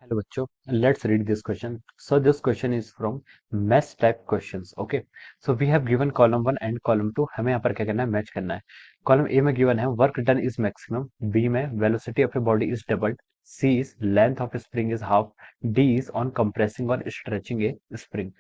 Hello बच्चों, let's read this question. So this question is from match type questions. Okay, so we have given column 1 and column 2. हमें यहाँ पर क्या करना है, मैच करना है. कॉलम ए में गिवन है work done is maximum, B में velocity of a body is doubled, C is length of spring is half, D is on compressing और stretching a spring.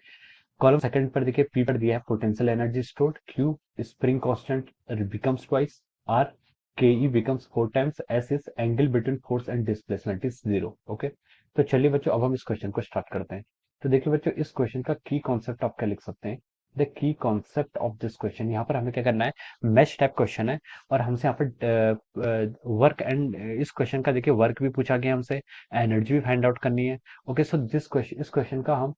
Column second पर देखिए P पर दिया है potential energy stored, Q spring constant becomes twice, R K becomes 4 times, S is angle between force and displacement is 0. Okay, तो चलिए बच्चों अब हम इस क्वेश्चन को स्टार्ट करते हैं. तो देखिए बच्चों इस क्वेश्चन का की कॉन्सेप्ट आप क्या लिख सकते हैं. The key concept of this question, यहाँ पर हमें क्या करना है, मैच टाइप क्वेश्चन है और हमसे यहाँ पर वर्क एंड इस क्वेश्चन का देखिए वर्क भी पूछा गया हमसे, एनर्जी भी फाइंड आउट करनी है. ओके, सो दिस क्वेश्चन इस क्वेश्चन का हम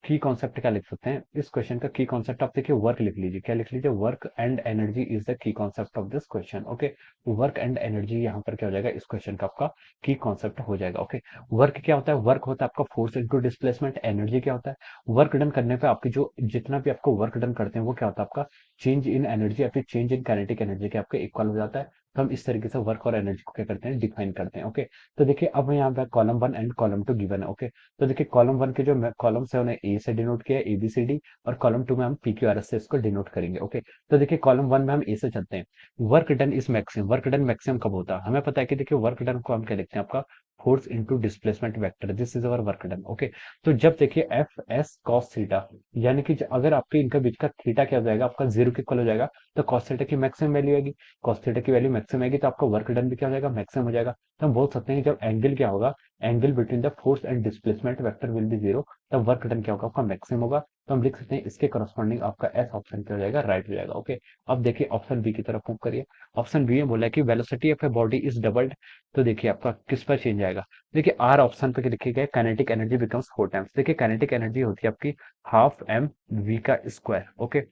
की कॉन्सेप्ट क्या लिख सकते हैं. इस क्वेश्चन का की कॉन्सेप्ट आप देखिए वर्क लिख लीजिए. क्या लिख लीजिए, work and energy is the key concept of this question. Okay, work and energy यहाँ पर क्या हो जाएगा, इस क्वेश्चन का आपका की कॉन्सेप्ट हो जाएगा. ओके, वर्क क्या होता है, वर्क होता है आपका फोर्स इनटू डिस्प्लेसमेंट. एनर्जी क्या होता है, वर्क डन करने पे आपकी जो जितना भी आपको वर्क डन करते हैं वो क्या होता है आपका चेंज इन एनर्जी या फिर चेंज इन काइनेटिक एनर्जी के आपके इक्वल हो जाता है. तो हम इस तरीके से वर्क और एनर्जी को क्या करते हैं, डिफाइन करते हैं. ओके, तो देखिए अब यहाँ पे कॉलम 1 एंड कॉलम 2 गिवन है. ओके, तो देखिए कॉलम 1 के जो कॉलम्स है उन्हें ए से डिनोट किया है, ABCD, और कॉलम 2 में हम PQRS से इसको डिनोट करेंगे. ओके, तो देखिए कॉलम 1 में हम ए से चलते हैं. Work done is maximum, work done maximum कब होता है, हमें पता है कि देखिए वर्क डन को हम क्या लिखते हैं, आपका force into displacement vector, this is our work done. Okay, तो जब देखिए एफ एस कॉस थीटा, यानी कि अगर आपके इनका बीच का थीटा क्या हो जाएगा, आपका जीरो के इक्वल हो जाएगा, तो कॉस थीटा की मैक्सिमम वैल्यू आएगी. कॉस थीटा की वैल्यू मैक्सिमम आएगी तो आपका वर्क डन भी क्या हो जाएगा, मैक्सिमम हो जाएगा. तो हम बोल सकते हैं कि जब एंगल क्या होगा, angle between the force and displacement vector will be zero, तब वर्क डन क्या होगा, आपका मैक्सिमम होगा. तो हम लिख सकते हैं इसके करस्पॉन्डिंग आपका एस ऑप्शन क्या हो जाएगा, राइट हो जाएगा. ओके, अब देखिए ऑप्शन बी की तरफ मूव करिए. ऑप्शन बी में बोला है कि velocity of a body is doubled. तो देखिए आपका किस पर चेंज आएगा, देखिए आर ऑप्शन पे लिखिए गया काइनेटिक एनर्जी बिकम्स 4 times. देखिए काइनेटिक एनर्जी होती है आपकी हाफ एम वी का स्क्वायर. ओके,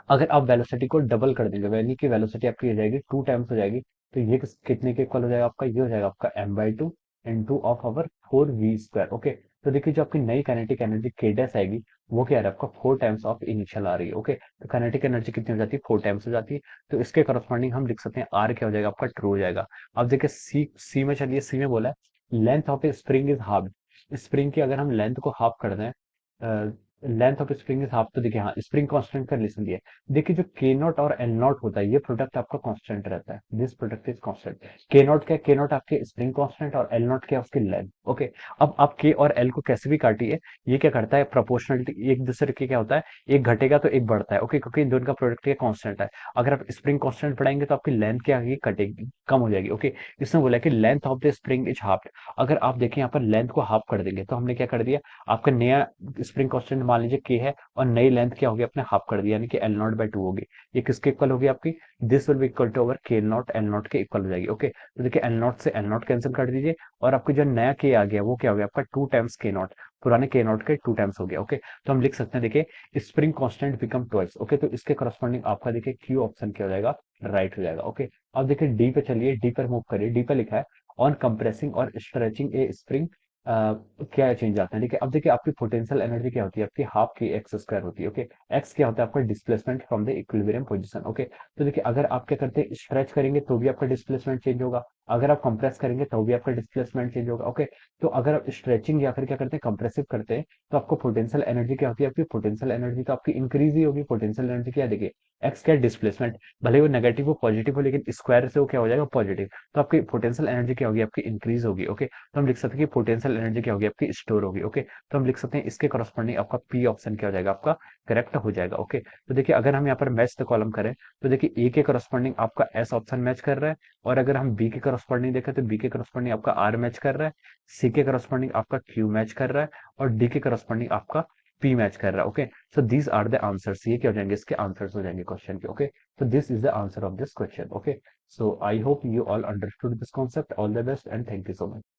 अगर आप वेलोसिटी को डबल कर देंगे, यानी कि वेलोसिटी आपकी हो जाएगी 2 times हो जाएगी, तो ये कितने के इक्वल हो जाएगा आपका, ये हो जाएगा आपका m/2 into of our 4v². Okay, तो देखिए जो आपकी नई काइनेटिक एनर्जी k डैश आएगी वो क्या आ रहा है आपका 4 times ऑफ इनिशियल आ रही है. ओके, तो काइनेटिक एनर्जी कितनी हो जाती है, 4 times हो जाती है. तो इसके करस्पॉन्डिंग हम लिख सकते हैं आर क्या हो जाएगा, आपका ट्रू हो जाएगा. अब देखिए सी में चलिए, सी में बोला है length of A spring is half. Spring की अगर हम लेंथ को हाफ कर दें, length of spring is half, तो देखिए हाँ स्प्रिंग कांस्टेंट का रिलेशन दिया है. देखिए जो के नॉट और एल नॉट होता है ये प्रोडक्ट आपका कांस्टेंट रहता है, दिस प्रोडक्ट इज कांस्टेंट. के नॉट क्या, के नॉट आपके स्प्रिंग कांस्टेंट और एल नॉट क्या उसकी लेंथ. ओके, अब आप के और एल को कैसे भी काटिए, ये क्या करता है प्रोपोर्शनलिटी एक दूसरे के क्या होता है, एक घटेगा तो एक बढ़ता है. ओके, क्योंकि इन दोनों का प्रोडक्ट क्या कांस्टेंट है. अगर आप स्प्रिंग कांस्टेंट बढ़ाएंगे तो आपकी लेंथ क्या आएगी, कटेगी, कम हो जाएगी. ओके, इसने बोला कि length of the spring is half. अगर आप देखें यहाँ पर लेंथ को हाफ कर देंगे तो हमने क्या कर दिया, आपका नया स्प्रिंग कांस्टेंट मान लीजिए के है और नई लेंथ क्या होगी, अपने हाफ कर दिया, यानी कि L0/2 होगी. ये किसके इक्वल होगी आपकी, this will be equal to over K naught L naught के इक्वल हो जाएगी. ओके, तो देखिए एल नॉट से एल नॉट कैंसिल कर दीजिए और आपको जो नया के आ गया वो क्या हो गया आपका 2 times के नॉट, पुराने के नॉट के 2 times हो गया. ओके, तो हम लिख सकते हैं देखिए spring constant become twice. Okay, तो इसके करस्पॉन्डिंग आपका देखिए क्यू ऑप्शन क्या हो जाएगा, राइट हो जाएगा. ओके, अब देखिए डी पे चलिए, डी पर मूव करिए. डी पे लिखा है ऑन कंप्रेसिंग और स्ट्रेचिंग ए स्प्रिंग क्या चेंज आता है. देखिए अब देखिए आपकी पोटेंशियल एनर्जी क्या होती है, आपकी हाफ की एक्स स्क्वायर होती है. ओके, एक्स क्या होता है आपका displacement from the equilibrium position. Okay, तो देखिए अगर आप क्या करते हैं स्ट्रेच करेंगे तो भी आपका डिस्प्लेसमेंट चेंज होगा, अगर आप कंप्रेस करेंगे तो भी आपका डिस्प्लेसमेंट चेंज होगा. ओके, तो अगर आप स्ट्रेचिंग या फिर क्या करते हैं कंप्रेसिव करते हैं तो आपको पोटेंशियल एनर्जी क्या होती है, आपकी पोटेंशियल एनर्जी तो आपकी इंक्रीज ही होगी. पोटेंशियल एनर्जी क्या है, देखिए एक्स क्या डिस्प्लेसमेंट, भले वो नेगेटिव हो पॉजिटिव हो लेकिन स्क्वायर से वो क्या हो जाएगा पॉजिटिव, तो आपकी पोटेंशियल एनर्जी क्या होगी, आपकी इंक्रीज होगी. ओके, तो हम लिख सकते हैं कि पोटेंशियल एनर्जी क्या होगी, आपकी स्टोर होगी. ओके, तो हम लिख सकते हैं इसके करस्पॉन्डिंग आपका पी ऑप्शन क्या हो जाएगा, आपका करेक्ट हो जाएगा. ओके, तो देखिए अगर हम यहाँ पर मैच द कॉलम करें तो देखिए ए के करस्पॉन्डिंग आपका एस ऑप्शन मैच कर रहा है, और अगर हम बी के करस्पॉन्डिंग देखें तो बी के करस्पॉन्डिंग आपका आर मैच कर रहा है, सी के करस्पॉन्डिंग आपका क्यू मैच कर रहा है, और डी के करस्पॉन्डिंग आपका पी मैच कर रहा है. Okay, so these are the answers, ये क्या हो जाएंगे, इसके आंसर्स हो जाएंगे क्वेश्चन के. Okay, so this is the answer of this question. Okay, so I hope you all understood this concept. All the best and thank you so much.